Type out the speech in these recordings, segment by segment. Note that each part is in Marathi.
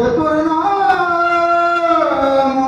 चतुर्नाम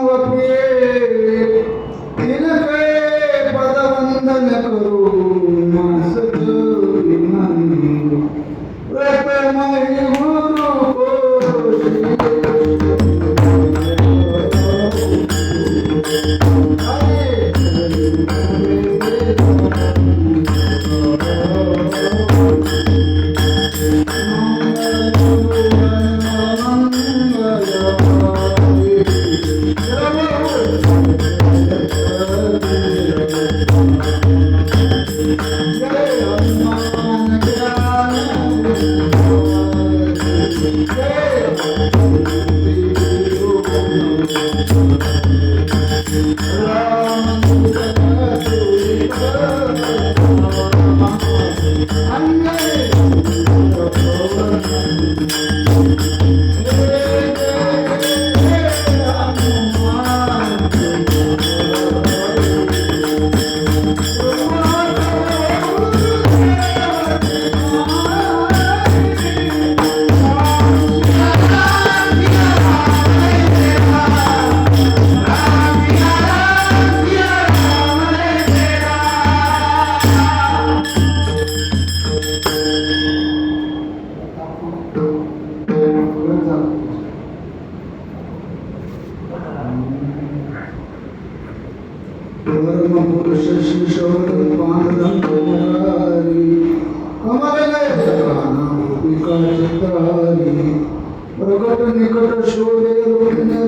प्रकट निकट शोधे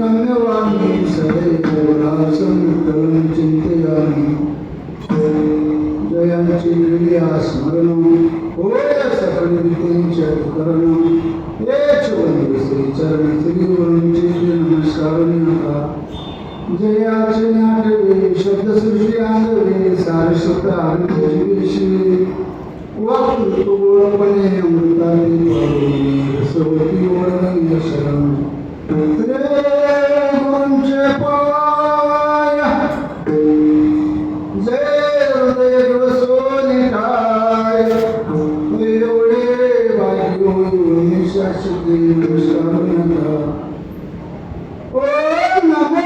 रम्यवाणी सदैव चिंतयामी जयांची लीला स्मरण होय सकळ विद्येचे करण हेच वंदे श्री चरण श्रीवरूंचे नमस्कार नका जयाचे नाटवे शब्दसृष्टी आंधवे सारस्वत आनंदविषयी वक्तृत्वपणे अमृतातील रसवती वर्णनीय शरण रे गुरूंचे पाय जय हृदय दिवसोनी ठाय एवढे भाग्य होऊन शाश्वती नमस्कार नका ओ नमो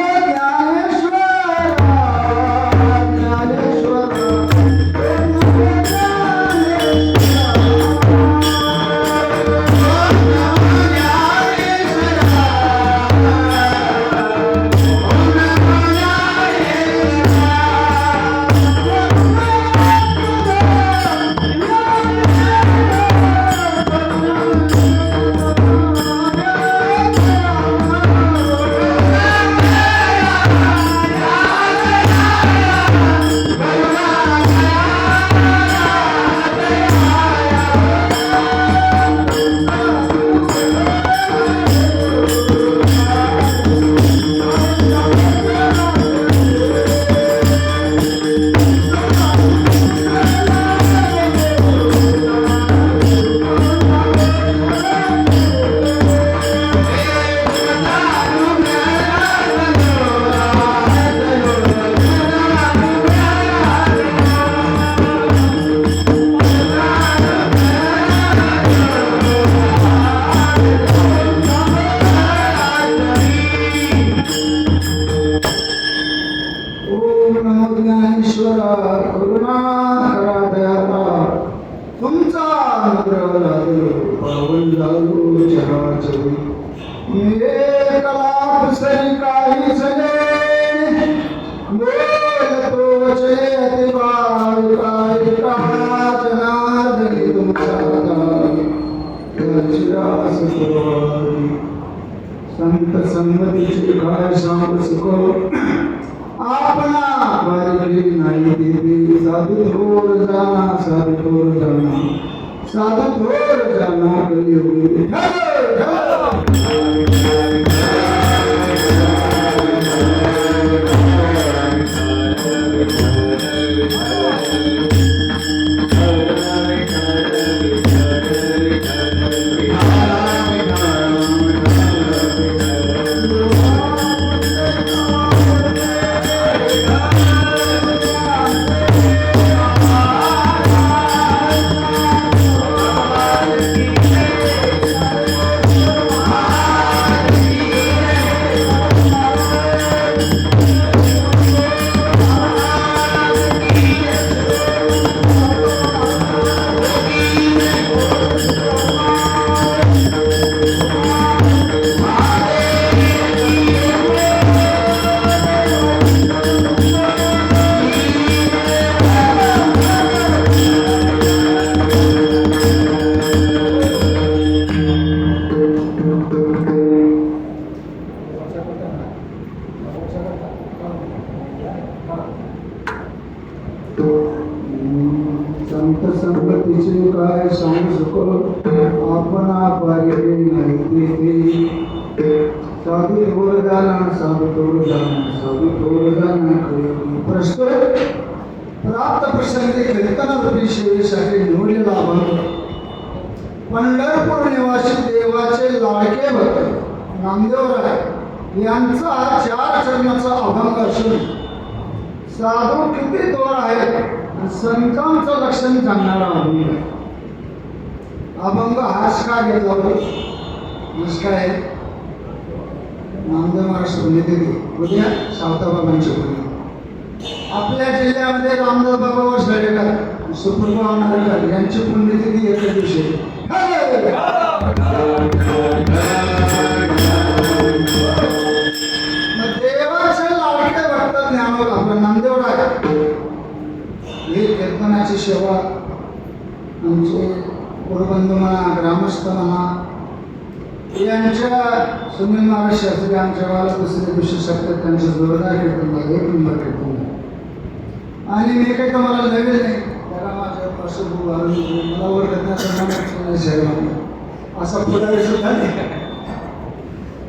संत संगतीचे काय सांग सुख आपला बारी नाही देवी साधू थोर जाना साधू थोर जाना साधू थोर जाना कलियुगी Ah! संत संगतीचे काय सांगू सको आपण पारिले नाही ते साधू थोर जाना साधू थोर जाना साधू थोर जाना प्रश्न प्राप्त प्रसंगी कीर्तन रूपी सेवेसाठी निवडलेला अभंग पंढरपूर निवासी देवाचे लाडके भक्त नामदेवराय यांचा 4 चरणाचा अभंग असून साधू किती थोर आहेत संतांचं लक्षण सांगणारा अभंग आहे. अभंग हाच का घेतला होता काय नामदेव महाराज पुण्यतिथी उद्या सावताबाबांची पुण्यतिथी आपल्या जिल्ह्यामध्ये रामदास बाबा वसलेकर सुप्रभा नारळकर यांची पुण्यतिथी एका दिवशी देवाचे लाडके भक्त ज्ञानोबा आपला नामदेवराय ही कीर्तनाची सेवा आमचे गुरुबंधू म्हणा ग्रामस्थ म्हणा यांच्या सुनील महाराज शास्त्री आमच्या गावाला दुसऱ्या दिवशी सप्ताह त्यांचे जोरदार कीर्तन झाले 1 नंबर कीर्तन झाले आणि मी काही तुम्हाला नवीन नाही त्याला माझ्या पासून मला ओळखत नाही असा पुढारी सुद्धा नाही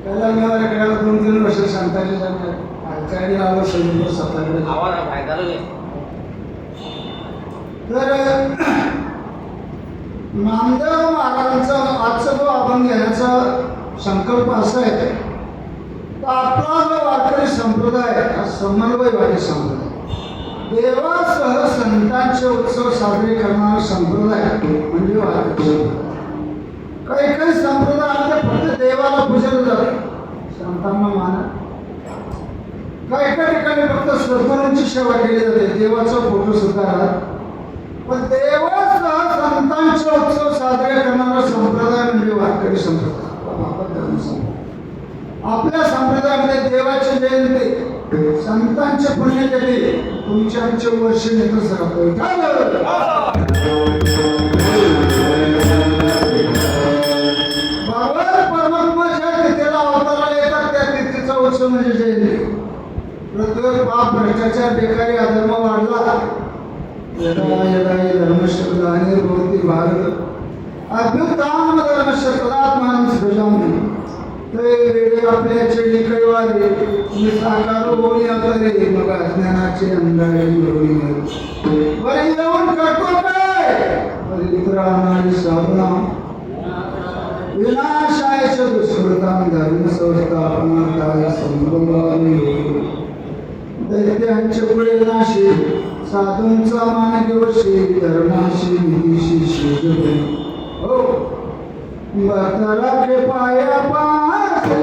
त्याला मी माझ्याकडे 2-3 वर्ष सांगताचे आचार्य आलो सैनिक स्वतःकडे तर नामदेव महाराजांचा आजचा जो अभंग घेण्याचा संकल्प असा आहे तर आपला जो वारकरी संप्रदाय हा समन्वयवादी संप्रदाय देवासह संतांचे उत्सव साजरे करणारा संप्रदाय म्हणजे वारकरी संप्रदाय काही संप्रदायामध्ये फक्त देवाला पूजलं जातं संतांना मान काही ठिकाणी फक्त सद्गुरूंची सेवा केली जाते देवाचा फोटो सुद्धा राहत पण देवासह संतांचे उत्सव साजरे करणारा संप्रदाय म्हणजे वारकरी संप्रदाय आपल्या संप्रदायामध्ये देवाची जयंती संतांचे पुण्यतिथी तुमच्या आमचे वर्ष नेतच राहतो भगवान परमात्मा ज्या तिथेला अवताराला येतात त्या तिथीचा उत्सव म्हणजे जयंती प्रत्येक पाप भ्रष्टाचार बेकारी अधर्म वाढला यदा यदा धर्मशब्दाने भवति भारत अभ्युत्थान धर्मशब्दात्मानं सृजामि ते वेळे आपल्या चेली कैवारी निसाकारो होई अकरे मग अज्ञानाचे अंधारे होई बरे येऊन करतो काय परित्राणारी साधना विनाशायच दुष्कृतां धर्म संस्थापनार्थाय संभवामि दैत्यांचे पुढे नाशी साधूंचा मान घेवशी धर्माशी नीतीशी शेजबे हो भक्ताला के पाया पासे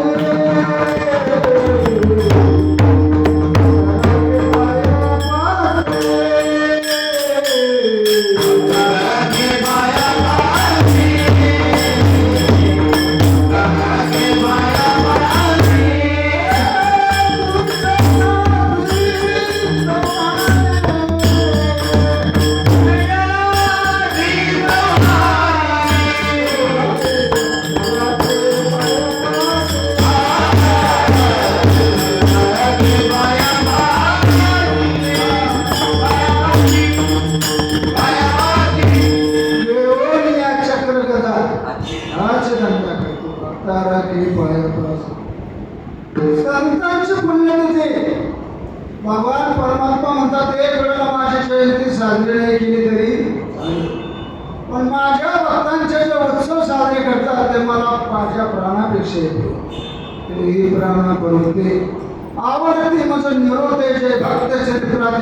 संतांची पुण्यतिथी भगवान परमात्मा म्हणतात एक वेळेला माझी जयंती साजरी नाही केली तरी पण माझ्या भक्तांचे जे उत्सव साजरे करतात ते मला माझ्या प्राणापेक्षा येते तेही प्राणा परवते आवडती माझं निरोधे जे भक्त चरित्रात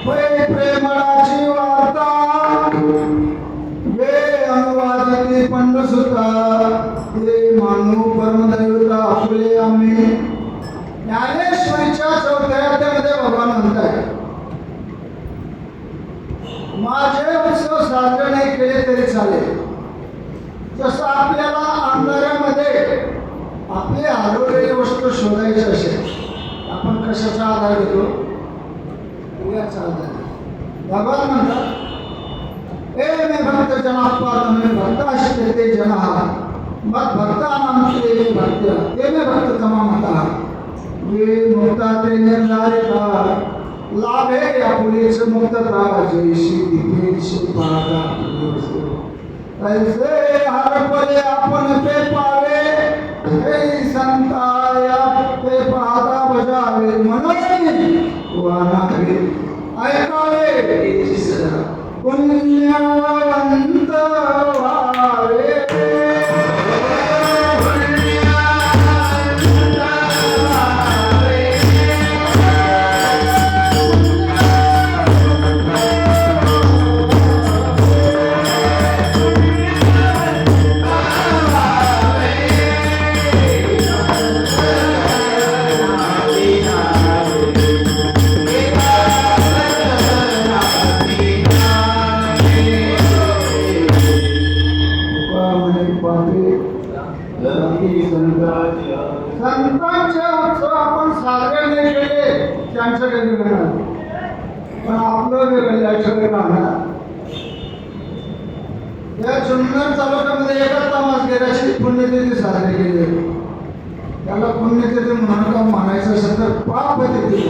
प्रेमळाची वार्ता ये अनुवादिती पंडसुता हे मानू परमदैवता आपले आम्ही ज्ञानेश्वरीच्या 4थ्या अध्यायामध्ये भगवान म्हणतात माझे उत्सव साजरे नाही केले तरी चालेल जसं आपल्याला अंधाऱ्यामध्ये आपली हरवलेली वस्तू शोधायची असेल आपण कशाचा आधार घेतो याचा आधार भगवान म्हणतात ए मे भक्त जनापाद मे भक्त असते ते जना मत भक्तानां ते भक्त ते मे भक्त तमामता ये मुक्ता ते निर्धारिता लाभे या पुढेच मुक्तता जैशी दिपेची पाहता ऐसे हरपले आपण ते पावे हे संताया ते पाहता बजावे म्हणून वानावे ऐकावे पुण्यवंत व्हावे संतांचे उत्सव आपण साजरे नाही केले त्यांचं काही वेगळं पण आपलं वेगळं याच्याकडे राहणार. या जुन्नर तालुक्यामध्ये एका तमासगीराची पुण्यतिथी साजरी केली. त्याला पुण्यतिथी म्हणून का म्हणायचं असेल तर पाप तिथी.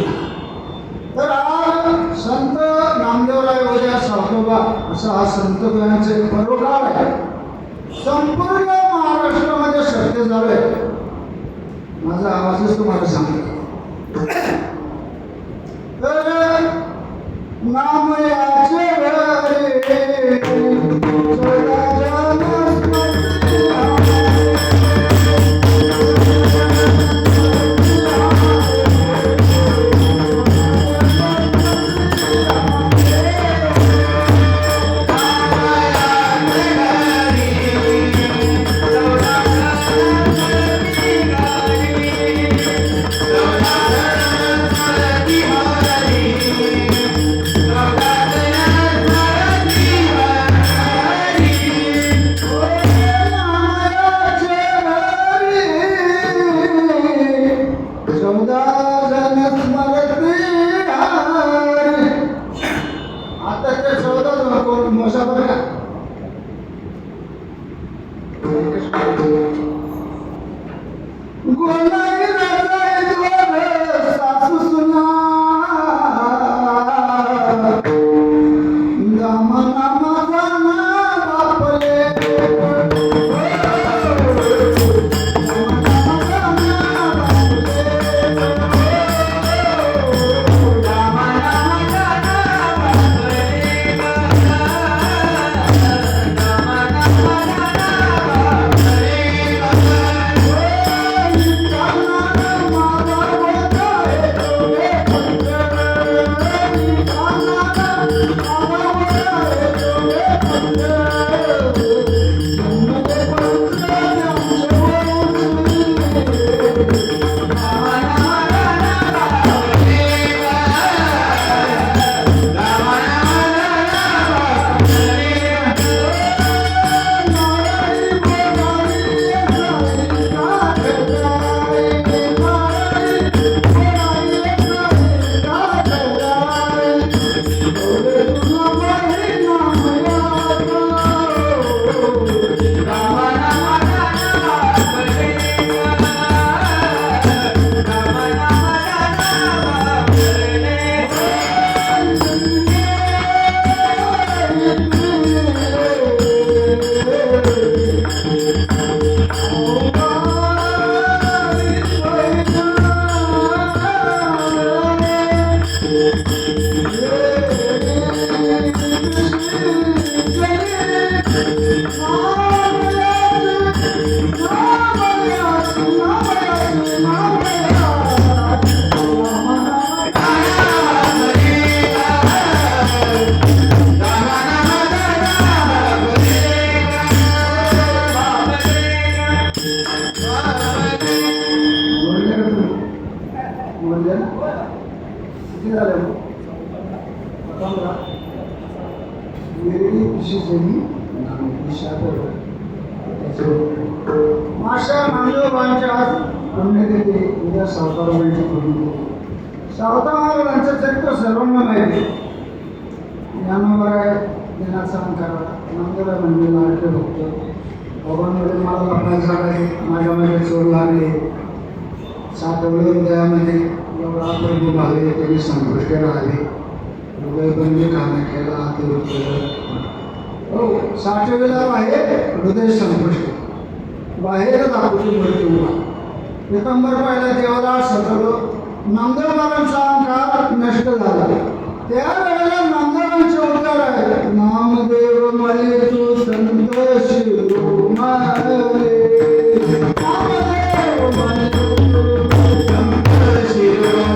तर आज संत नामदेवराय उद्या सावतोबा असा हा संत तुझ्यांचे परोगाव आहे. संपूर्ण महाराष्ट्रामध्ये शक्य झालंय. माझा आवाजच तुम्हाला सांगतो. तर नाम याचे माशा नामदेवबांच्या पुण्यतिथी उद्या सावताराबाईची पुण्यतिथी. सावता महाराजांचं चरित्र सर्वांना माहिती. ज्ञानोबा ज्ञानाचा अंकार नामदेवराय म्हणजे लाडके भक्त. बाबांमध्ये मला लपण्यात झाला माझ्यामध्ये चोर लागले. 7 वेळ उदयामध्ये एवढा प्रभू भावे त्यांनी संतुष्ट राहावे. हृदयबंदी कामे केला हो 60वेला आहे हृदय संतुष्ट बाहेर दाखवली मूर्ती उभा. पितांबर पाहिला देवाला सजवलं. नामदेवांचा अहंकार नष्ट झाला. त्यावेळेला नामदेवांचे उद्गार आहे नामदेव मले तू संत शिरोमणे. नामदेव मले तू संत शिरोमणे.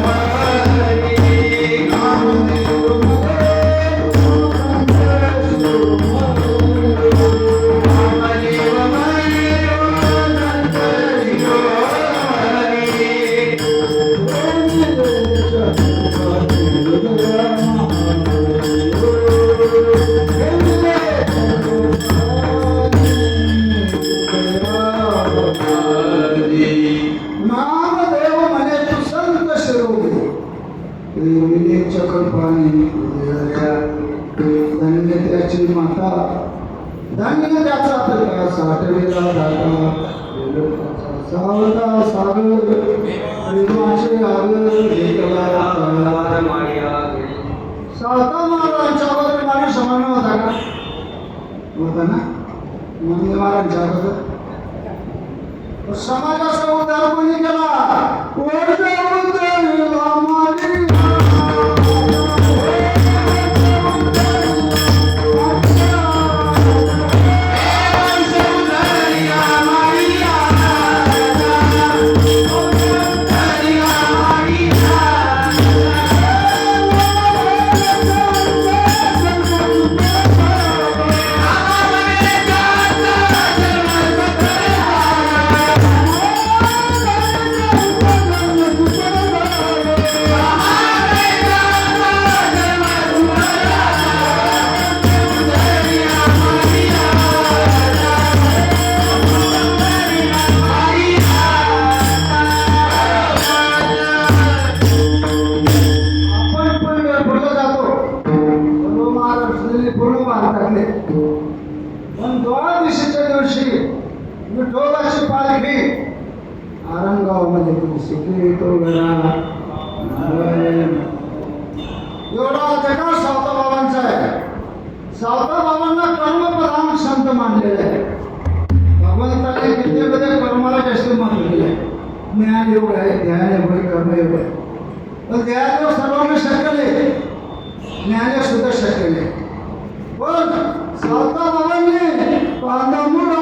नामदेव मले तू संत शिरोमणे. नामदेव मले तू धन्य त्याची माता धन्य त्याचा पिता 60वेला दाता सावता सागर प्रेमाचे आगर घेतला. सावता महाराजांच्यावर माणूस समान होता का? होता ना. म्हणजे महाराजांच्यावर समाजाचा उद्धार कोणी केला? पण द्वादशीच्या दिवशी विठोबाची पालखी आरंगावमध्ये सुखी तो घरा एवढा जगा सावता बाबांचा आहे. सावता बाबांना कर्मप्रधान संत मानलेले आहे. भगवंताने विद्येमध्ये कर्माला जास्त मानलेले आहे. ज्ञान योग आहे ध्यान योग आहे कर्मयोग आहे. पण ध्यान योग सर्वांना शक्य नाही. ज्ञान सुद्धा शक्य नाही. पण सावता बाबांनी पांडमुडा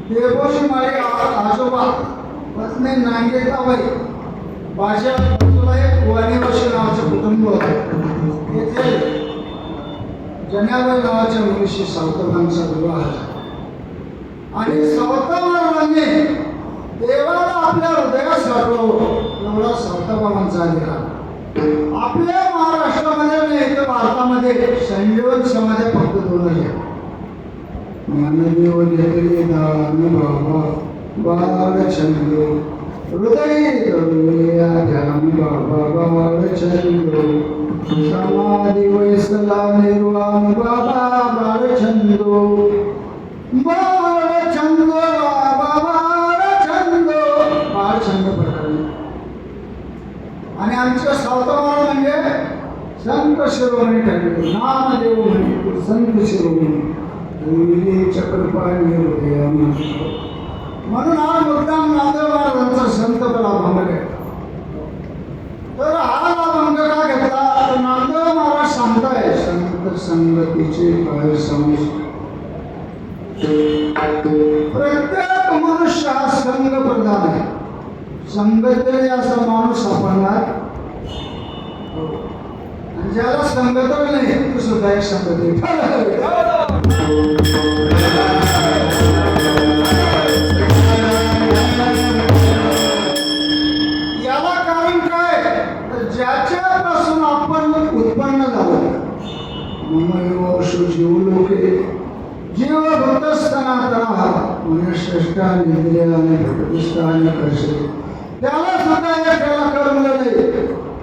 देवोशी माळी आजोबा पत्नी नांगेताबाई माझ्या बाजूला एक वाणीवशी नावाचं कुटुंब होतं. येथे जन्याबाई नावाच्या मुलीशी सावताबाईंचा विवाह झाला. आणि सावता महाराजांनी देवाला आपल्या हृदयात साठवलं एवढा सावताबाबांचा अधिकार. आपल्या महाराष्ट्रामध्ये आणि इथं भारतामध्ये संजीवन समाधी फक्त 2 आहेत. मानदेव घेतले दान बाबा बाळचंद्र हृदय करूया ध्यान बाबा बाळचंद्र समाधी वैसला निर्वाण बाबा बाळचंद्र बाळचंद्र बाबा बाळचंद्र बाळचंद्र प्रकरण. आणि आमचं सावता महाराज म्हणजे संत शिरोमणी ठरले नामदेव म्हणे संत शिरोमणी चक्रपाणी म्हणून हा मुद्दाम नामदेव महाराजांचा संतपणा भंग घेतला. तर हा भंग का घेतला तर नामदेव महाराज सांगताय संत संगतीचे काय समज. प्रत्येक मनुष्य हा संघ प्रधान आहे. संगतीने असा माणूस सापडणार आणि ज्याला संगत नाही तो सुद्धा एक संगती. याला कारण काय तर ज्याच्यापासून आपण उत्पन्न झालो मम जीव लोके जीव भक्त सनातना मनुष्यष्टा निंद्रिया आणि भटदिष्टा आणि कर्षे त्याला सुद्धा एकट्याला करमलं नाही.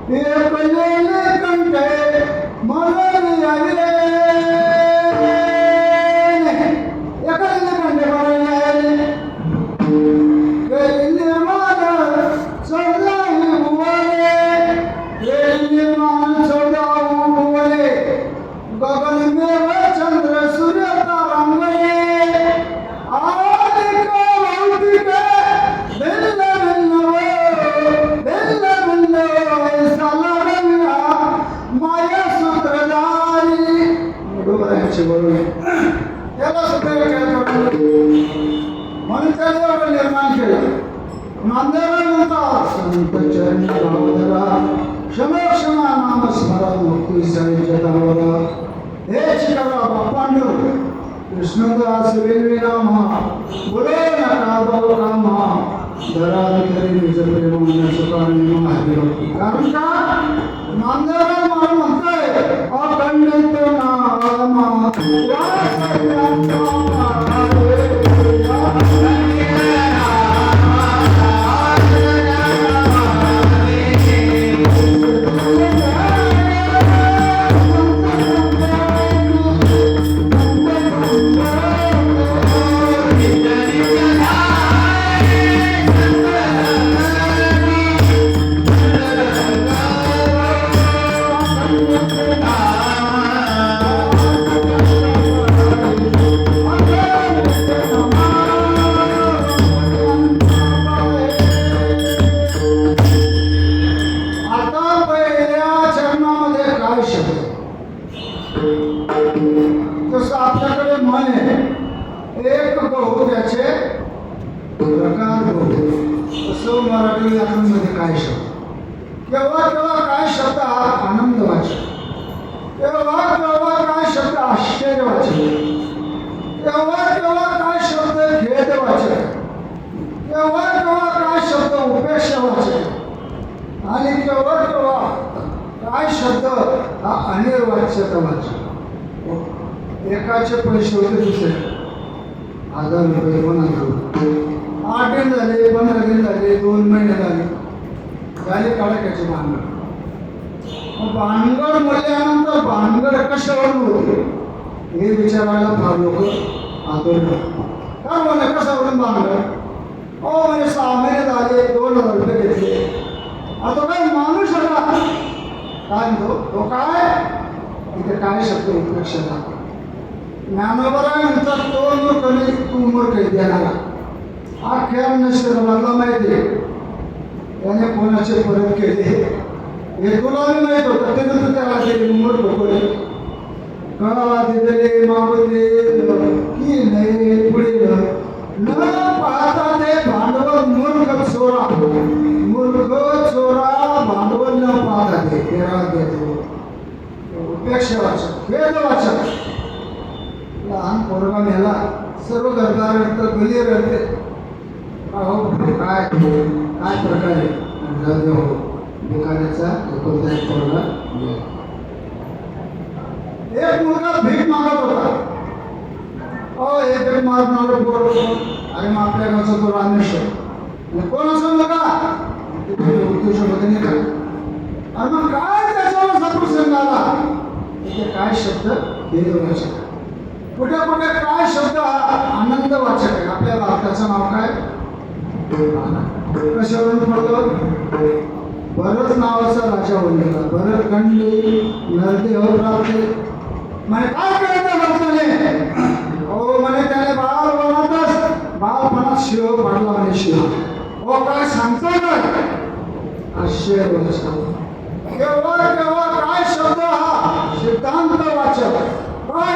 हे पहिले कंठे म्हणून याविले एकाने कंठे म्हणून याविले निर्माण चौदाही भुवने निर्माण चौदाहू भुवने गगनमेव चंद्र सूर्य तारांगणे आदिक भौतिक भिन्न भिन्न साला माया सूत्रधारी बरोबर आहे बरोबर. त्याला सुद्धा म्हणून त्याने निर्माण केलं. नामदेव म्हणतात संत चरण भावधरा क्षमा क्षमा नाम स्मरा मुक्ती साईच्या दावरा हे चिकरा बापांडू कृष्णदास वेळवी रामा बोलो नका भाऊ रामा धरा तरी निज प्रेम सुखाने महादेव. कारण का नामदेव महाराज म्हणताय अखंडित नामा जसं आपल्याकडे म्हण आहे एक गहू त्याचे प्रकार गहू तसं मराठी व्याकरणमध्ये काय शब्द केव्हा केव्हा काय शब्द आनंदवाचक केव्हा केव्हा काय शब्द आश्चर्यवाचक केव्हा केव्हा काय शब्द खेदवाचक केव्हा केव्हा काय शब्द उपेक्षावाचक आणि केव्हा केव्हा काय शब्द हा अनिर्वाच्यता वाचक. एकाचे पैसे होते दुसरे 1000 रुपये 1000 8 दिन झाले 15 दिन झाले 2 महिने झाले काढायचे भानगड. भानगड म्हणल्यानंतर भानगड कशावरून होते हे विचारायला फार लोक आतोर काय म्हणलं कशावरून भानगड. हो म्हणजे 6 महिने झाले 2000 रुपये घेतले. आता काय माणूस आला काय म्हणतो तो काय इथे काय शब्द उपेक्षा ज्ञानोबरायांचा तो मूर्ख नाही तू मूर्ख देणारा अख्ख्या नष्टला माहिती आहे त्याने कोणाचे परत केले हे तुला माहित होतं ते तू त्याला केले मूर्ख कोणी का दिले मागले की नाही पुढे न पाहता ते भांडवल मूर्ख चोरा भांडवल न पाहता ते तेरा देतो उपेक्षा वाचक वेद वाचक. लहान पोरगा मेला सर्व गरजा रडतात गली रडते हो काय काय प्रकारे हो भिकाऱ्याचा एकोणता एक पोरगा एक मुलगा भीक मागत होता. हो हे भीक मागणारं पोर अरे मग आपल्या गावचा तो रामेश्वर कोणाचा मुलगा उद्योजक नाही का आणि मग काय त्याच्यावर प्रसंग आला काय शब्द भेदवाचक कुठे कुठे काय शब्द आनंद वाचक आहे. आपल्या भारताचं नाव काय कशावरून पडलं भरत नावाचा राजा उरलेला. भरत खंडी नरदेह प्राप्त म्हणे काय करायचं भरताने? हो म्हणे त्याने बालपणात शिव पाडला म्हणे शिव. हो काय सांगतो काय? आश्चर्य केव्हा केव्हा काय शब्द हा सिद्धांत वाचक काय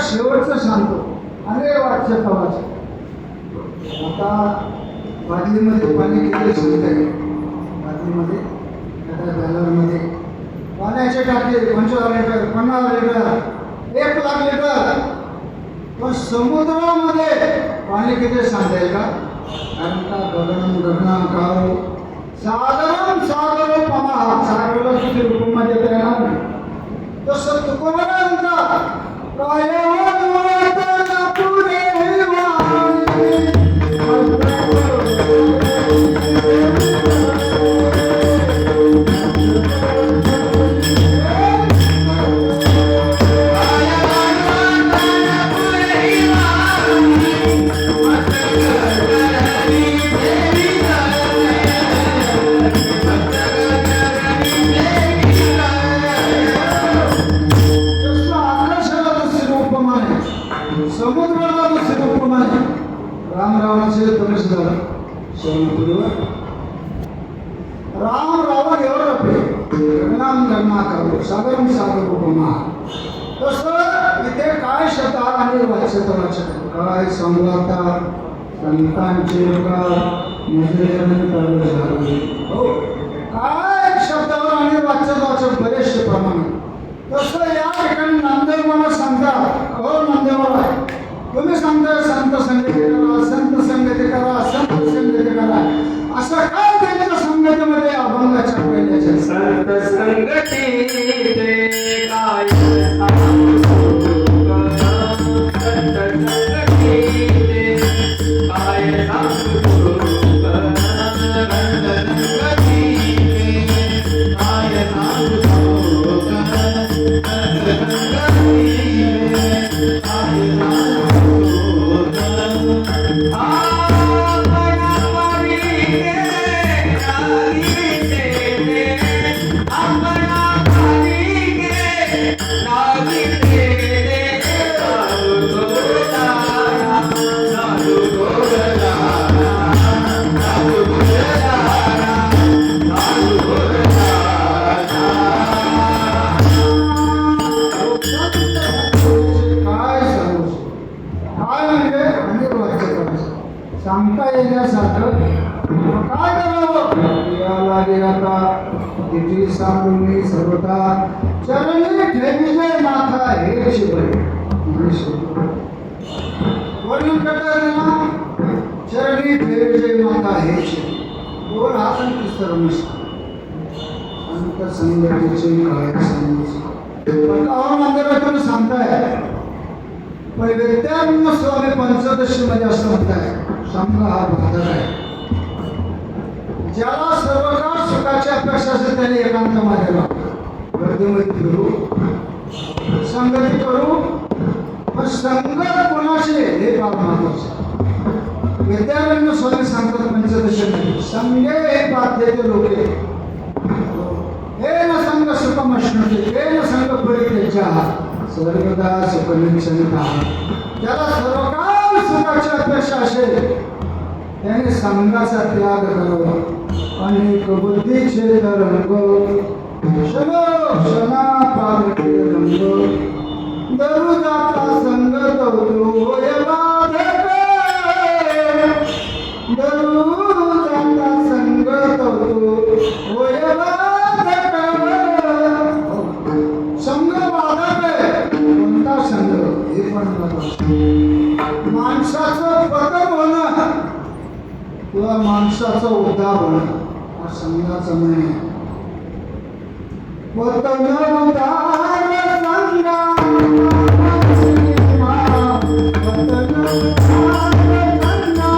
शेवटचं सांगतो. अरे वाक्य कवाच आता बादलीमध्ये पाणी किती सांगता येईल? बादलीमध्ये एका बॅलरमध्ये पाण्याचे टाके 25 लिटर 50 लिटर 1,00,000 लिटर. पण समुद्रामध्ये पाणी किती सांगता येईल का? कारण का गगनम गगनाकारो सागरम सागरोपमा. सागराला किती रूपमध्ये येणार तसं तुकोबरा म्हणतात समुद्राला दुसरे उपमाने रावणाचे तमेश झालं. राम रावण एवढं रपले गगनाम गगनाकारो सागरम सागर उपमा. तसं इथे काय शब्द आणि वाचत वाचत काय संवादा संतांचे हो काय शब्दावर आणि वाचत वाचत बरेचसे प्रमाण. तसं या ठिकाणी नामदेव मला सांगतात. हो नामदेव तुम्ही सांगताय संत संगती करा संत संगती करा संत संगती करा. असं काय त्यांच्या संगतीमध्ये अभंगाच्या पहिल्याच्या संत संगती काय सांगता येण्यासारखं काय करावं याला गेला तिची सांगून सर्वता चरणी ठेविले नाथा हे शिवय वर्णन करता ना चरणी ठेविले माता हे शिव. दोन हात पुस्तक नसतं संत संगतीचे काय सांगायचे मंदिरातून सांगताय. पहिले त्या स्वामी पंचदशी मध्ये असं म्हणताय संघ हा बाधक आहे. ज्याला सर्व काळ सुखाची अपेक्षा असेल त्याने एकांत मार्गाला गर्दीमध्ये फिरू संगती करू. पण संगत कोणाशी हे फार महत्वाचं. विद्यारण्य स्वामी सांगतात पंचदशी संगे हे बाध्यते लोके हे न संग सुखमश्नुते हे न संग परित्यज्या सर्वदा सुखनिच्छन्ता. ज्याला सर्व काळ सुखाची अपेक्षा असेल त्याने संघाचा त्याग करावा. अनेक बुद्धीचे तरंग क्षणो क्षणा पालटे रंग दरु जाता संगत होय बाधक दरु जाता संगत होय बाधक. किंवा माणसाचा उद्धार होणं हा संघाचा महिमा आहे. वतन उद्धार संघा महिमा, वतन उद्धार संघाचा महिमा,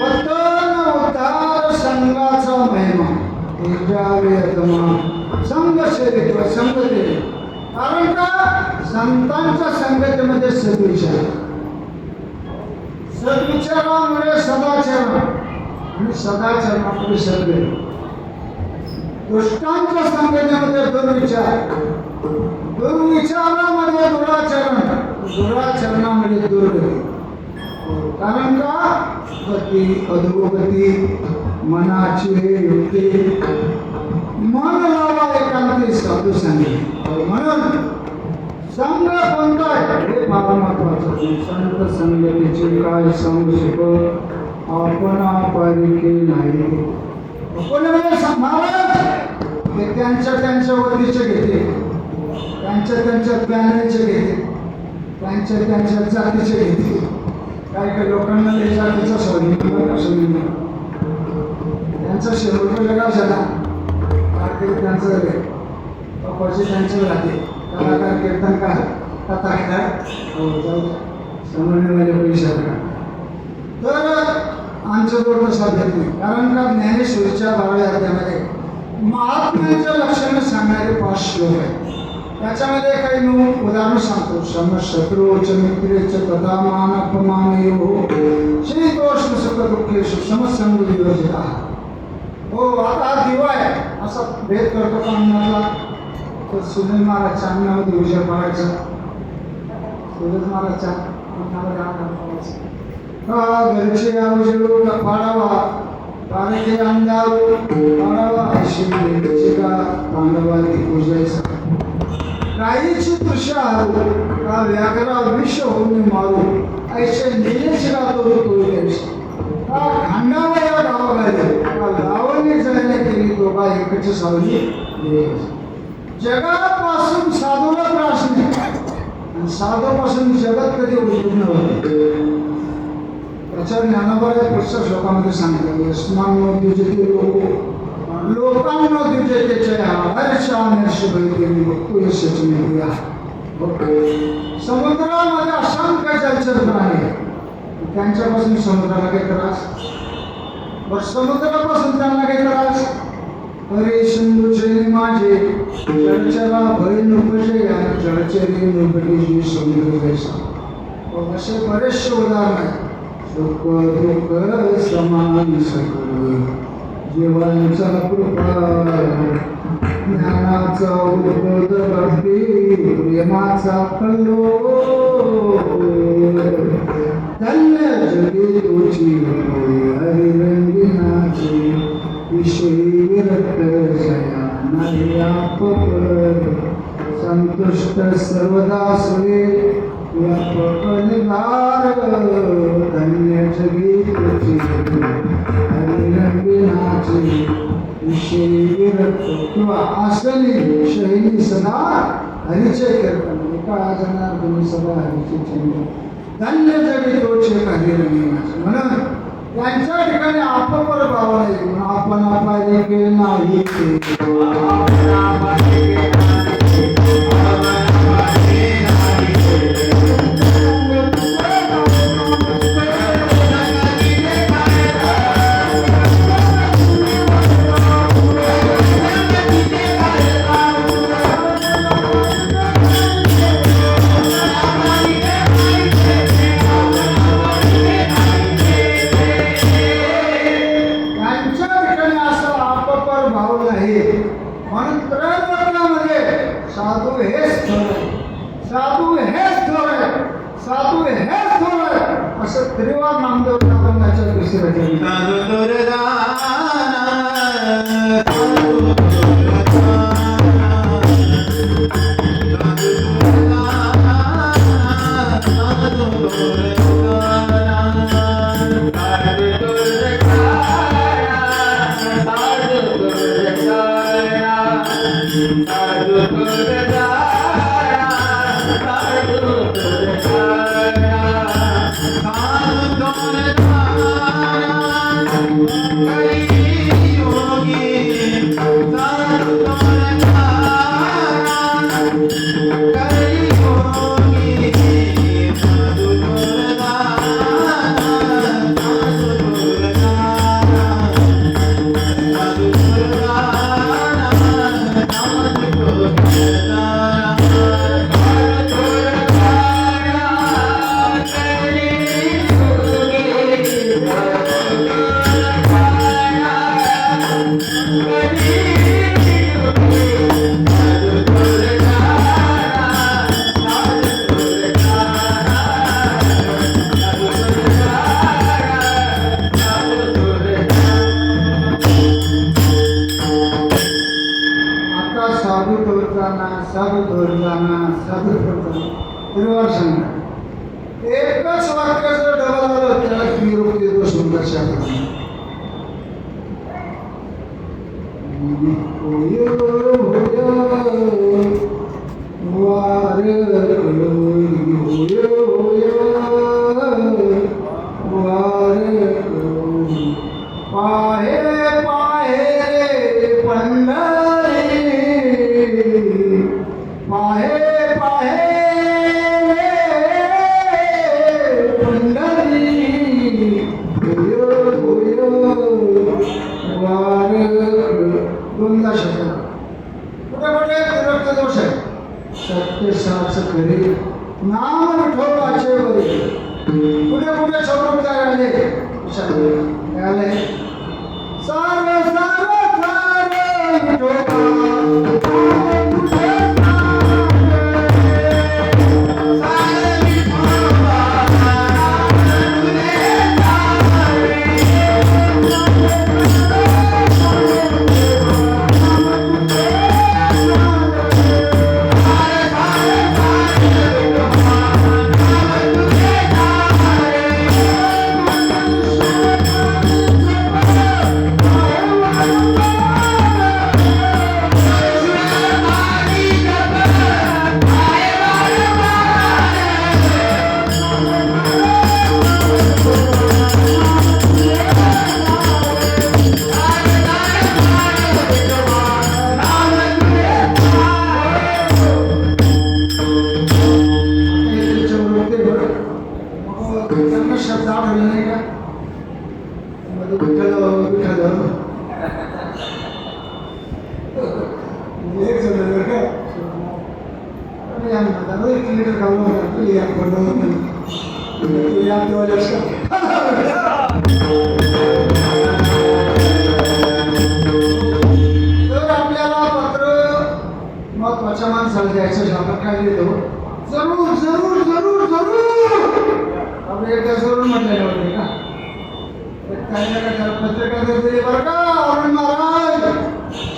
वतन उद्धार संघाचा महिमा, वतन उद्धार संघाचा महिमा. कारण का संतांच्या संगतीमध्ये सद्विचार, सद्विचारामुळे सदाचरण आणि सदाचरणामुळे सद्गती. दुष्टांच्या संगतीमध्ये दुर्विचार, दुर्विचारामध्ये दुराचरण, दुराचरणामध्ये दुर्गती. कारण का गती अधोगती मनाची युक्ती, मन लावा एकांती साधू सांगे. म्हणून संघ कोणता आहे हे फार महत्वाचं. संत संगतीचे काय सांगू शकत आपण पारिके नाही. कोणी महाराज हे त्यांच्या वतीचे घेते, त्यांच्या पॅनलचे घेते, त्यांच्या जातीचे घेते. काही लोकांना ते जातीचा स्वाधीन त्यांचा शेवट लगा झाला त्यांचं त्यांचं राहते. कलाकार कीर्तनकार कथाकार समन्वय पैसा. तर आमचं जोड तसा भेट नाही. कारण का ज्ञानेश्वरीच्या 12व्या अध्यायामध्ये महात्म्याच्या लक्षणं सांगणारे 5 श्लोक आहेत. त्याच्यामध्ये काही मी उदाहरण सांगतो. समशत्रूच मित्रेच तथा मान अपमानयो शीतोष्ण सुख दुःखेषु समसंग वियोजिता. हो आता हा दिवा आहे असा भेद करतो का अन्नाला. तर सुनील महाराजच्या अन्नामध्ये उजेड पडायचा, सुनील महाराजच्या अन्नामध्ये आनंद पडायचा. घरचे औषध पाडावा, पाण्याचे अंधार पाडावा, अशी का पांडवांनी पूजायचा. गायीची तृषा हरू का व्याघ्रा विष होऊन मारू, ऐसे नेलेच राहतो तो द्यायची. का खांडावया गावागाली का गावाने जायला केली तो का एकच सावली. जगापासून साधूला त्रास नाही आणि साधूपासून जगत कधी उत्पन्न होते. त्याच्यावर ज्ञानोबाच्या पुस्तक श्लोकामध्ये सांगितलं यस्मानो द्विजते लोकांनो द्विजते चया हर्षानिर्ष भैदेवी भक्तो यशच मिळूया. समुद्रामध्ये असंख्य जलचर प्राणी त्यांच्यापासून समुद्राला काही त्रास, बरं समुद्रापासून त्यांना काही त्रास. अरे सिंधूचे माझे जलचरा भय नुपजे आणि जलचरी नुपटी समुद्र जैसा. असे बरेचसे उदाहरण आहेत. सुख दुःख समान सगळं जीवांचा कृपा, ज्ञानाचा उद्बोध भक्ती प्रेमाचा कल्लो. धन्य जगी तुझी हरिरंगिनाची विषयी विरक्त जया नाही आपकर. संतुष्ट सर्वदा सुरे व्यापक निभार. धन्य जगी तुझी हरिरंगिनाची विषयी विरक्त किंवा आसनी शैली सदा हरीचे कीर्तन. एका जनार्दनी सदा हरीचे चिंतन. धन्य जगी तोचे हरिरंगिनाचे. म्हणून त्यांच्या ठिकाणी आपपर भाव नाही. आपण पाहिजे नाही साधू हेच थोर आहे, साधू हेच थोर आहे असं त्रिवार नामदेव अभंगाच्या दुसऱ्या साधू दुर्दाना साधू त्रिवार सांगणार एकच वाक्य जर डबल आलं त्याला निरोप देतो सुंदरशा पाहे पाहे रे पंढरी पाहे पाहे पंढरी वार दोनदा शब्द कुठे कुठे विरक्त दोष आहे सत्य साच खरे नाम विठोबाचे वरी कुठे कुठे चौरकार आले आले सार सार सार विठोबा शब्द आठवले नाही का विठ्ठल विठ्ठल एक जण का एक लिटर खाऊन तर आपल्याला पत्र महत्वाच्या माणसाला द्यायचं आपण काय लिहितो जरूर जरूर जरूर जरूर आपण एकदा जरूर म्हटलेलं होते का काही ना काय पत्रिका दिली बरं का अरुण महाराज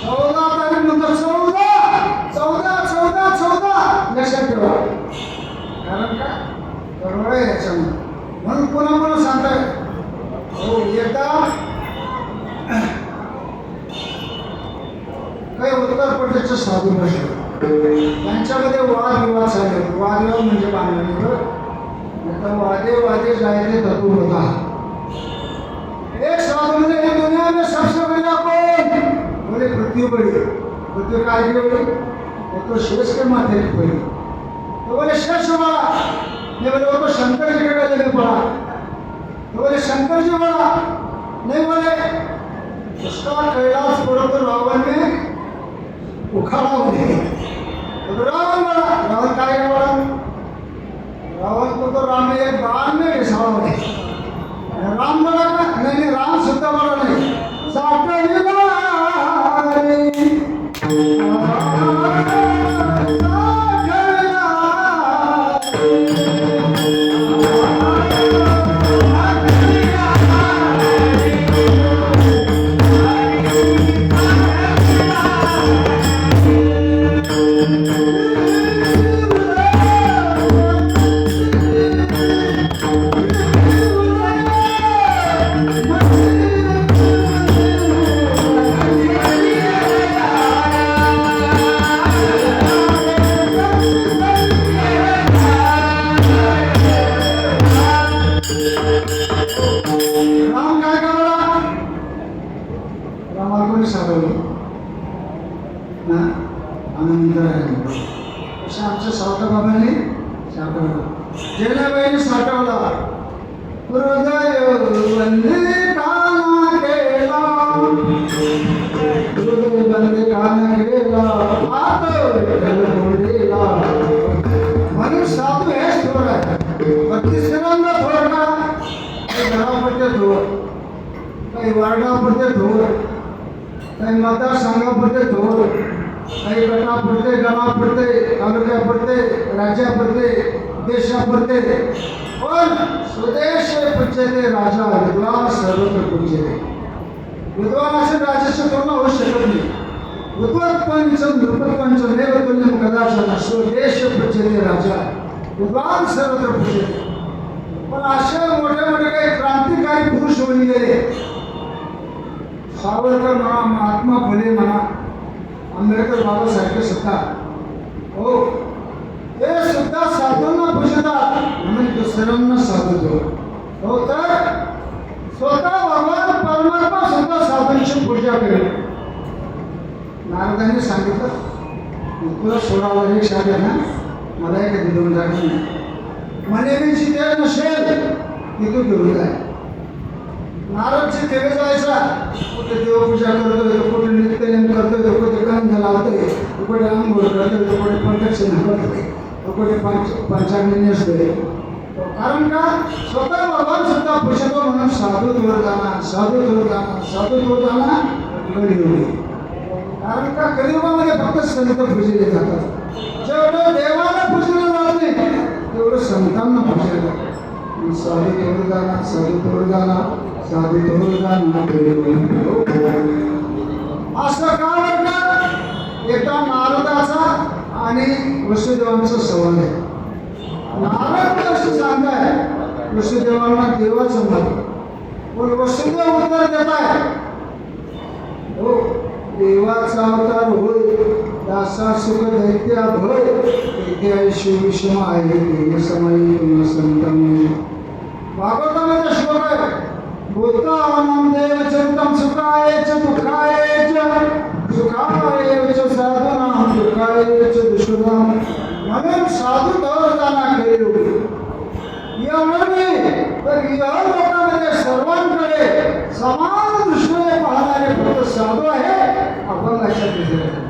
14 तारीख नंतर 14 लक्षात ठेवा कारण का बरोबर आहे याच्यामध्ये म्हणून पुन्हा पुन्हा सांगताय हो एकदा काही उत्तर प्रदेशचे साधू बसले त्यांच्यामध्ये वादविवाद झाले वादविवाद म्हणजे बांधले आता वादे वादे जायचे तत्व होता एक साधु ने दुनिया में सबसे बड़ा कौन बोले पृथ्वी बड़ी पृथ्वी का आगे बड़ी वो तो शेष के माथे की बड़ी तो बोले शेष बड़ा नहीं बोले वो तो शंकर जी के गले में पड़ा तो बोले शंकर जी बड़ा नहीं बोले उसका कैलाश पर्वत रावण ने उखाड़ा हुए तो रावण बड़ा रावण का बड़ा रावण को तो राम ने एक बाण में घिसाड़ा हुआ राम बड़ा का नहीं राम सुद्धा बड़ा नहीं कोणी साठवलं ना आनंद असं आमच्या सावताबाबांनी साठवलं, जेलाबाईने साठवला. हृदय बंदिकाना केला, हृदय बंदिकाना केला, आत विठ्ठल बोललेला. म्हणून साधू हेच थोर आहे. 32 जणांना थोर का? काही घरापुरते थोर, काही वार्डापुरते थोर, काही मतदारसंघापुरते थोर, काही गटापुरते, गावापुरते, तालुक्यापुरते, राज्यापुरते, देशापुरते. पण स्वदेश पूज्यते राजा, विद्वान सर्वत्र पूज्यते. विद्वानाचे राजाची तुलना होऊ शकत नाही. विद्वत्पंचम नृपत्पंचम देव तुल्यम कदाचन. स्वदेश पूज्यते राजा, विद्वान सर्वत्र पूज्यते. पण असे मोठे मोठे काही क्रांतिकारी पुरुष होऊन गेले. सावरकर म्हणा, महात्मा फुले म्हणा, आंबेडकर बाबासारखे सुद्धा, हो ते सुद्धा साधूंना पूजतात म्हणून दुसऱ्यांना साधू. हो तर स्वतः भगवान परमात्मा सुद्धा साधूंची पूजा करेल. नारदांनी सांगितलं, तुला 16 वर्ष आहे ना, मला एक देऊन जाणार नाही. म्हणे मी जिथे नसेल तिथं घेऊन जाय. नारदची तेवे जायचा, कुठे देवपूजा करतोय, कुठे नित्यनेम करतोय, कुठे गंध लावतोय, कुठे आंघोळ करतोय, कुठे प्रदक्षिणा करतोय, कुठे पंचांगी नेसतोय. कारण का स्वतः भगवान सुद्धा पूजतो म्हणून साधू दूर जाणार, साधू दूर जाणार, साधू दूर जाणार कलियुगी. कारण का कलियुगामध्ये फक्त संत पूजले जातात. जेवढं देवाला पूजलं जात नाही तेवढं संतांना पूजलं जातं. साधू दूर जाणार, साधू दूर जाणार, साधू दूर जाणार. असं का वाटतं? एकदा नारदाचा आणि वसुदेवांचा संवाद आहे. नारद असं सांगताय वसुदेवांना देवाचं मत, पण वसुदेव उत्तर देत आहे, हो देवाचा अवतार होय, दासा सुख दैत्या भय, दैत्या शिव विषम आहे, देव समय संतम. भागवतामध्ये श्लोक आहे, भूतानां देव चिंतन सुखाय च दुःखाय च, सुखाय च साधनां दुःखाय च दुष्कृतां. म्हणून साधू दौर जाणार कलियुगी. एवढं नाही तर या लोकांमध्ये सर्वांकडे समान दृष्टीने पाहणारे फक्त साधू आहे. आपण लक्षात घेतलं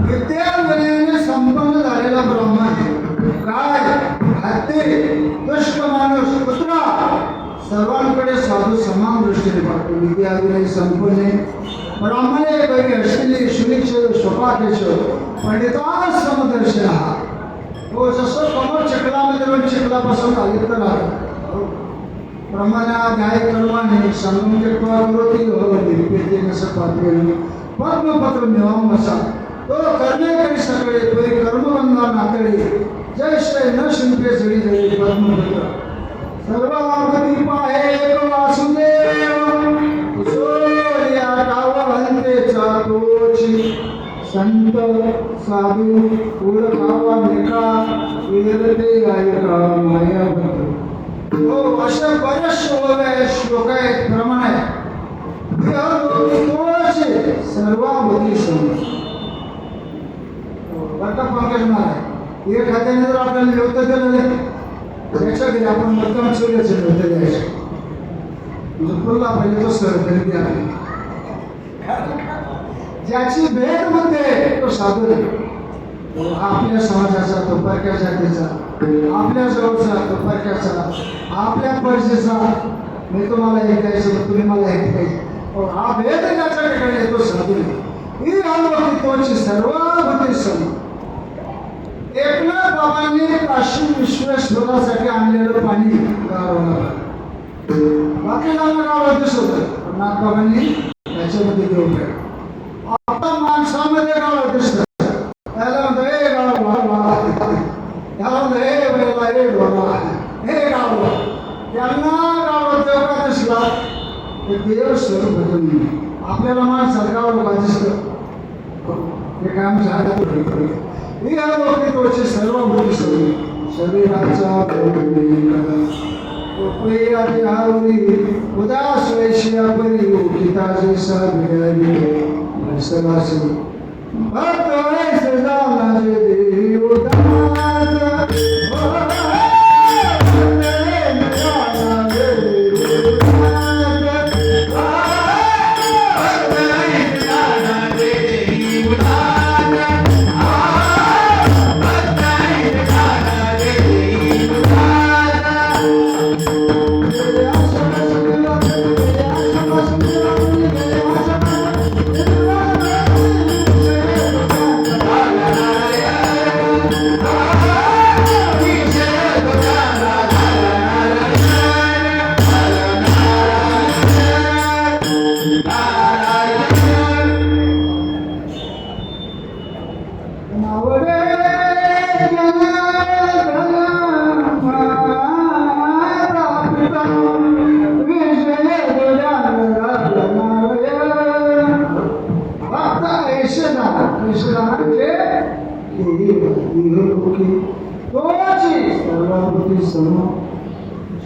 विद्याविनयाने संपन्न झालेला ब्राह्मण, काय हत्ती, दुष्ट माणूस, कुत्रा सर्वांकडे साधू समान दृष्टीने पाहतो. विद्याविनय संपन्ने ब्राह्मणे वैरी असलेली सुनिक्ष शोकाकेश पंडिता समदर्शन. तो जसं कमर चिखलामध्ये रोज चिखलापासून आलिप्त राहतो. ब्रह्मण्याध्याय कर्माने संगम त्यक्त्वा करोति निर्पेते न स पात्रेण पद्मपत्र निवाम वसा. तो करणे करी सगळे परी कर्मबंधा नातळे, जय श्री न शिंपे जळी जळी पद्मपत्र. सर्वागती पाहे एक वासुदेव, सोया टावहंतेचा तोची. संत साधू ओळखावा निका, विरते गायका मायाभद्र. हो अशा बरेचसे ओव्या श्लोक आहेत, प्रमाण आहे. सर्वाभूती समज वाटतं पंकज महाराज एक खात्याने जर आपल्याला नव्हतं दिलं नाही त्याच्या घरी आपण मुद्दाम सूर्याचं नव्हतं द्यायचं. म्हणजे पुरला पाहिजे तो सर खरेदी आहे. ज्याची भेट होते तो साधू नाही. आपल्या समाजाचा तो परक्या जातीचा, आपल्या जवळचा तो परक्याचा, आपल्या पैशाचा. मी तुम्हाला एक द्यायचं, तुम्ही मला एक द्यायचं. हा भेद ज्याच्या ठिकाणी येतो साधून ही अनवकित्वाची सर्वाभूती सम. एकनाथ बाबांनी काशी विश्वेश्वरासाठी आणलेलं पाणी गावाला, बाकीला गावात दिसत होतं, पण नाथबाबांनी त्याच्यामध्ये घेऊन गेलं. आता माणसामध्ये गावात दिसतं, त्याला म्हणतो हे गाव, त्याला म्हणतो हे बैला, हे ढोला, हे गाव. त्यांना गावात जेव्हा दिसला ते देव स्वरूप होतं. आपल्याला माणसात गावाला दिसतं हे काम झालं. ही अनोखी सर्व भूती सवयी शरीराचा उदास वैश्या परी उठिता जैसा भिडारी सलासी भक्त वैसे जाला जे देवी उदास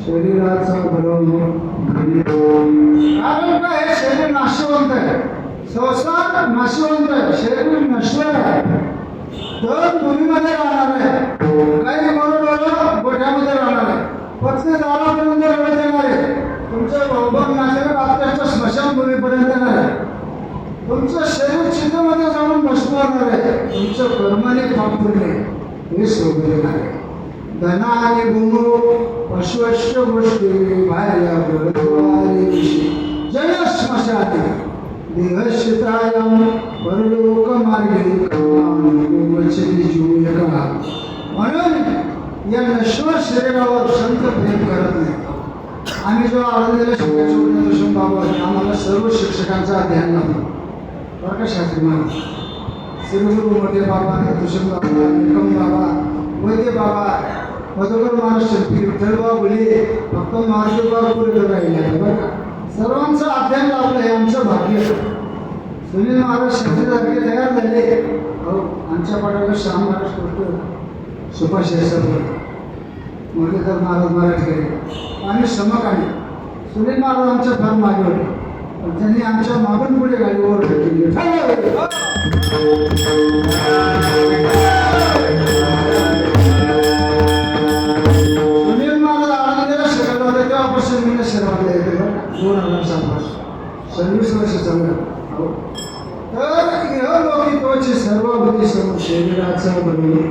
शरीराचा बरोबर. कारण काय हे शरीर नाशवंत आहे, संसार नाशवंत आहे, शरीर नश्वर आहे. तर भूमीमध्ये राहणार आहे, काही बरोबर गोठ्यामध्ये राहणार आहे, पत्नी दारापर्यंत रडत येणार आहे, तुमचं भाऊबंद नातेवाईक आपल्याच्या स्मशानभूमीपर्यंत येणार आहे, तुमचं शरीर चिन्हमध्ये जाऊन बसणार आहे, तुमचं कर्माने पाप पुण्य हे सोबत येणार आहे. धना आणि भूमो पशुश्च गोष्टी भार्या जय स्मशाने देहशितायम परलोक मार्गे जीवका. म्हणून या नश्वर शरीरावर संत प्रेम करत नाही. आम्ही जो आळंदीला शिकायचो तुषम बाबा आम्हाला सर्व शिक्षकांचा ध्यान लागतो बरं का शास्त्री महाराज, श्रीगुरु मोठे बाबा, तुषम बाबा, निकम बाबा, वैद्य बाबा, मधुकर महाराज शिल्पी, विठ्ठलबा बोले, फक्त महादेवबा पुढे राहिले बरं का. सर्वांचं अध्ययन लाभलं हे आमचं भाग्य. सुनील महाराज शास्त्रीसारखे तयार झाले. हो, आमच्या पाठाला श्याम महाराज कृष्ण सुभाष मुरलीधर महाराज मराठीकडे आणि समकाली सुनील महाराज आमच्या फार मागे होते, पण त्यांनी आमच्या मागून पुढे गाडीवर घेतली. सुनील महाराज आनंदीला शिकवलं होतं तेव्हापासून मी शहरामध्ये येते बरं 2007 26 वर्ष चालू. हो, तर लौकिकची सर्वभूती सर्व शरीराचा बनवणे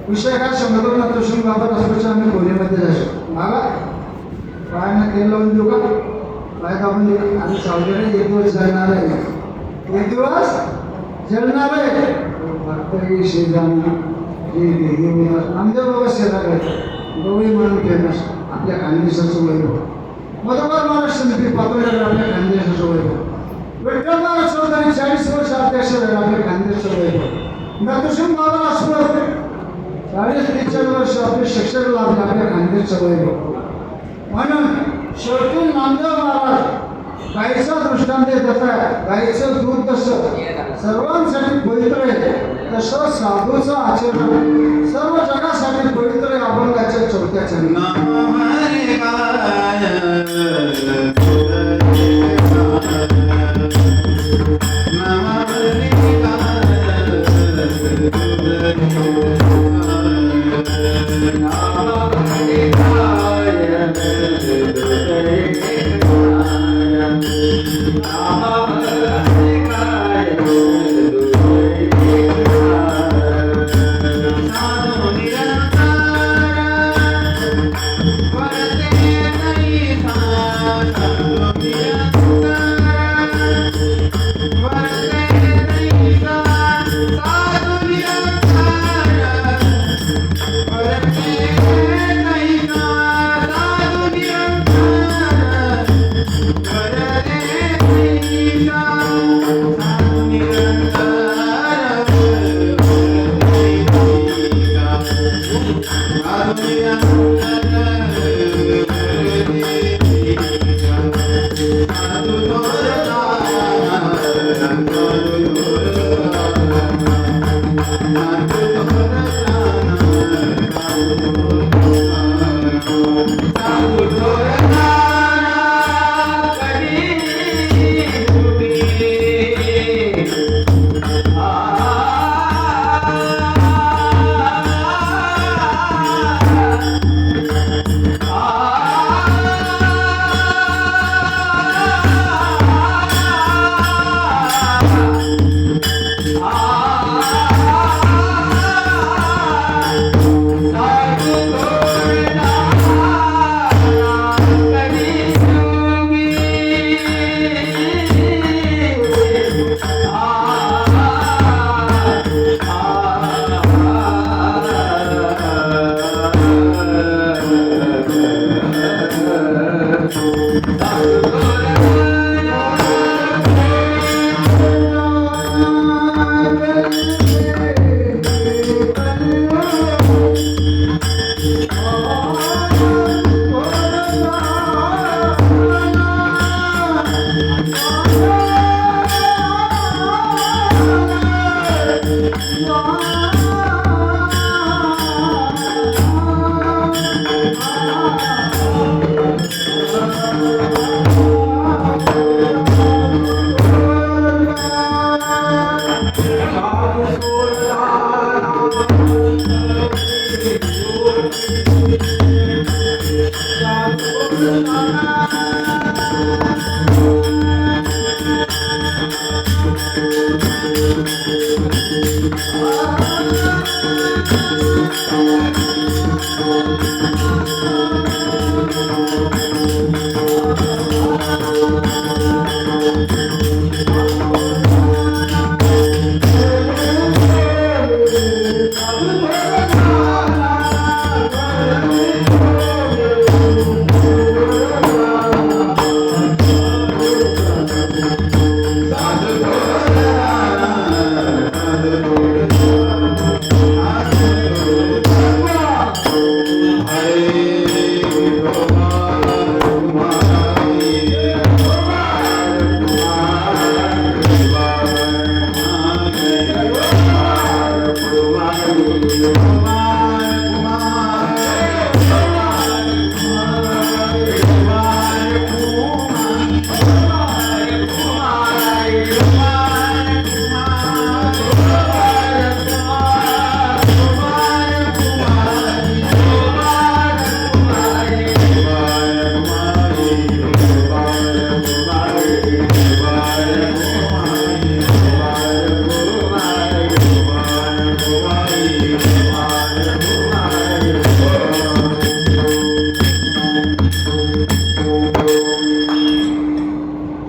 विषय काय समजून ना तुषम बाबा असल्याच्या आम्ही खोलीमध्ये जायचो. बाबा पायानं तेल लावून देऊ का, पाय दाबून देऊ, आम्ही सावलीने एक दिवस जळणार आहे, एक दिवस जळणार आहे. भक्तही शेजाना नामदेव बाबा शेजा करायचं गवळी म्हणून फेमस आपल्या खानदेशाचं वैभव. मधुकर महाराज शिल्पी पातोळ्याकडे आपल्या खानदेशाचं वैभव. विठ्ठल महाराज चौधरी 40 वर्ष अध्यक्ष झाले आपल्या खानदेशाचं वैभव. नरसिंह बाबा असं 40-43 वर्ष आपले शिक्षक लाभले आपल्या खानदेशचं वैभव. म्हणून शेवटी नामदेव महाराज गाईचा दृष्टांत देत आहे. गाईचं दूध कसं सर्वांसाठी पवित्र आहे, तसं साधूचं आचरण सर्व जगासाठी पवित्र आहे. अभंगाच्या 4थ्या चरणी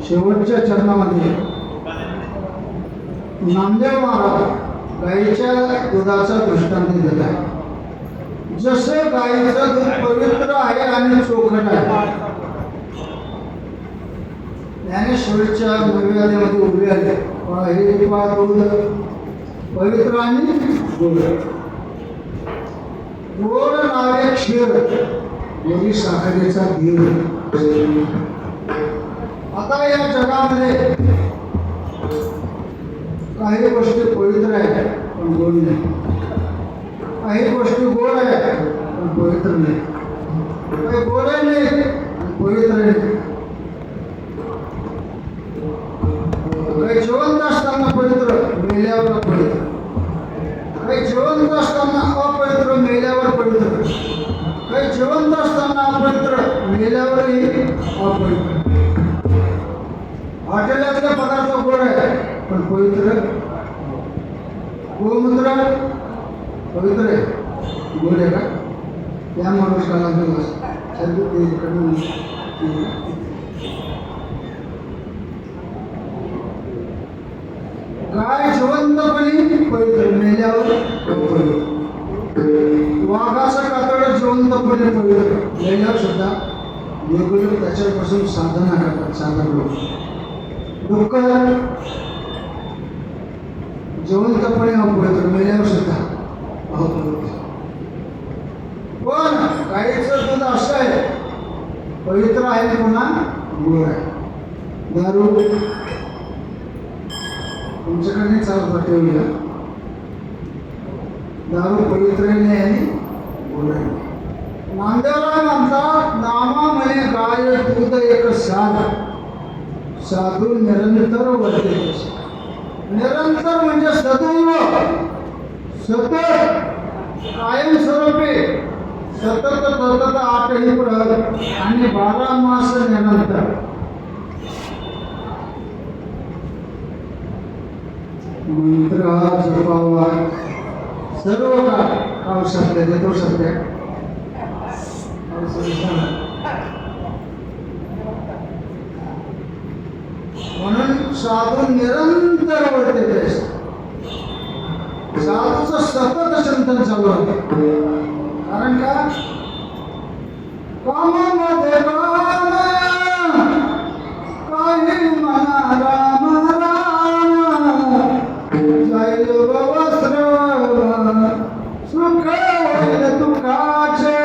शेवटच्या चरणामध्ये नामदेव महाराज गाईच्या दुधाचा दृष्टांत देत आहे. जसं गाईचं दूध पवित्र आहे आणि चोखट आहे, ज्ञानेश्वरीच्या नव्यामध्ये उभे आले हे दूध पवित्र आणि गोड. गोड नावे क्षीर गोडी साखरेचा धीर. आता या जगामध्ये काही गोष्टी पवित्र आहेत पण गोड नाही, काही गोष्टी गोड आहेत पण पवित्र नाही, काही गोड नाही आणि पवित्र नाही. काही जिवंत असताना पवित्र, मेल्यावर अपवित्र. काही जिवंत असताना अपवित्र, मेल्यावर पवित्र. काही जिवंत असताना अपवित्र, मेल्यावरही अपवित्र. हॉटेलातले पदार्थ गोड आहे पण पवित्र. गोमूत्र पवित्र आहे, गोड आहे का? त्या माणूसाला गाय जिवंतपणी पवित्र, मेल्यावर अपवित्र. वाघाचं कातड जिवंतपणे पडलं गेल्यावर सुद्धा वेगवेगळं त्याच्यापासून साधना करतात साधन लोक. डुक्कर जिवंतपणे अपवित्र मेल्यावर सुद्धा अपवित्र. पण गाईचं दूध असं आहे पवित्र आहे पुन्हा गोड आहे. दारू तुमच्याकडे चालत ठेवूया. दारू पवित्र नाही आणि गोड आहे. नांदेडला म्हणतात नामा म्हणे गाय दूध एक साधू निरंतर वर्ते. निरंतर म्हणजे सदैव सतत कायमस्वरूपी सतत सतत 8ही प्रहर आणि 12 मास निरंतर. मंत्र हा जपावा सर्व काळ सत्य देतो सत्य. म्हणून साधू निरंतर वर्ते. साधूचं सतत चिंतन चालू आहे. कारण का कामामध्ये काम काही मना राम राम जाईल वस्त्र सुख होईल तुकाचे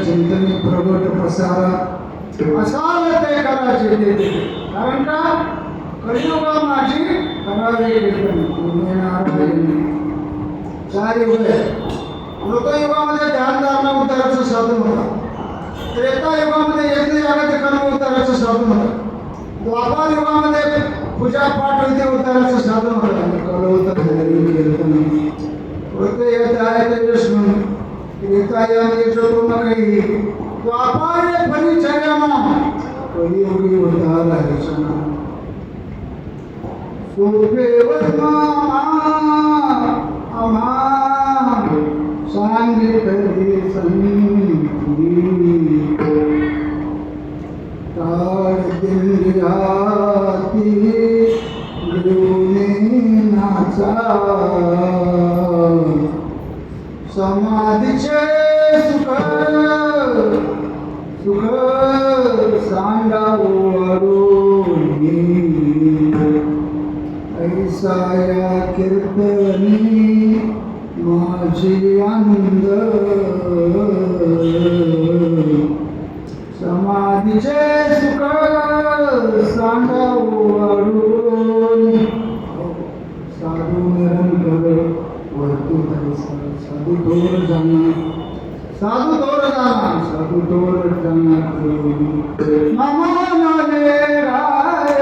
चिंतने प्रगट प्रसारा असाल ते करायचे देते. कारण का कलियुगा माझी करावे चार युग आहे. कृतयुगामध्ये ध्यानधारणा उताराचं साधन होतं. त्रेतायुगामध्ये यज्ञ यागाचे कर्म उताराचं साधन होतं. द्वापार युगामध्ये पूजा पाठ विधी उताराचं साधन होतं. आणि कळवतं कृत येत आहे ते विष्णू त्रेतायामध्ये जो काही द्वापारे परिचर्यामा कलियुगी उद्धार आहे. सोपेवर आम्हा सांगितले संधी ताळ दिंडी नाचा समाधीचे सुख सुख सांगावो ऐसा या कीर्तनी माझी आनंद. समाधीचे सुख सांगावो साधू निरंतर वर्तू साधू थोर जाणा साधू थोर जाणा साधू थोर जाणा नमो राय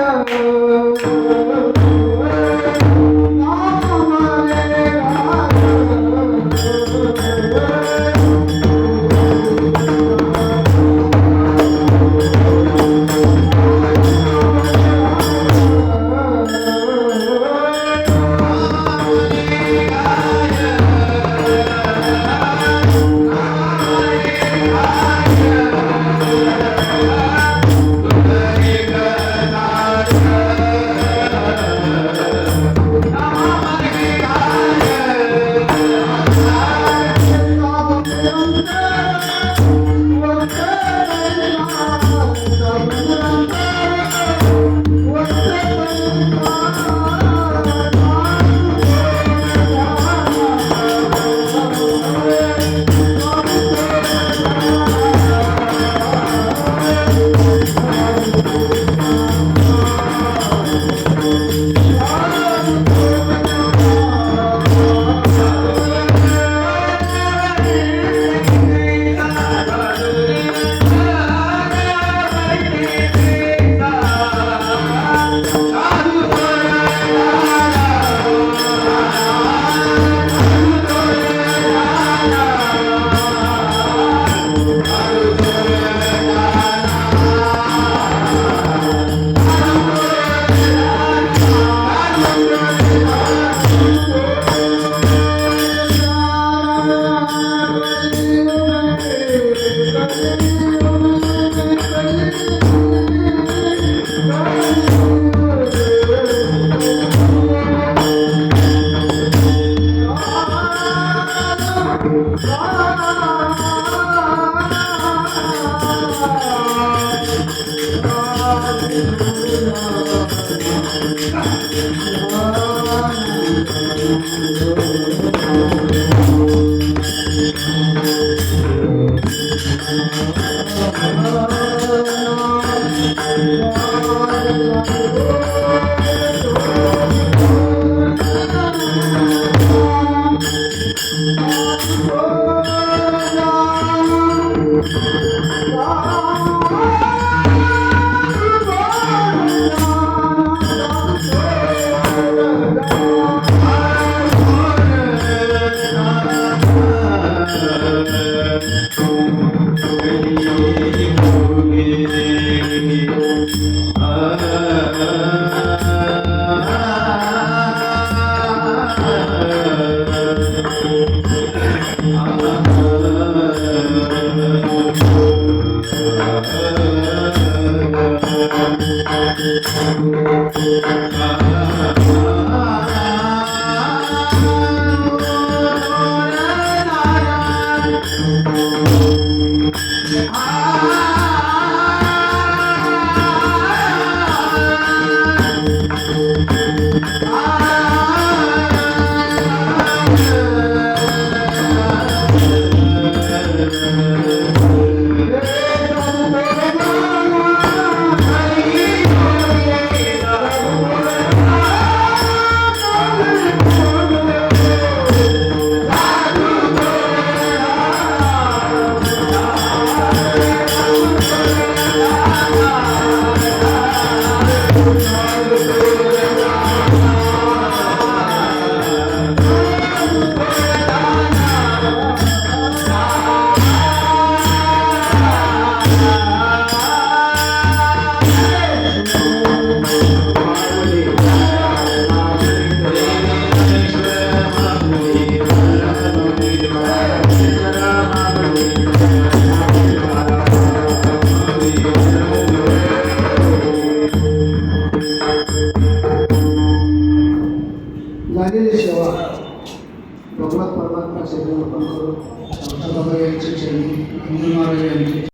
झालेली सेवा भगवत परमात्मा सेवा आपण करू. यांची चरणी, महाराज यांची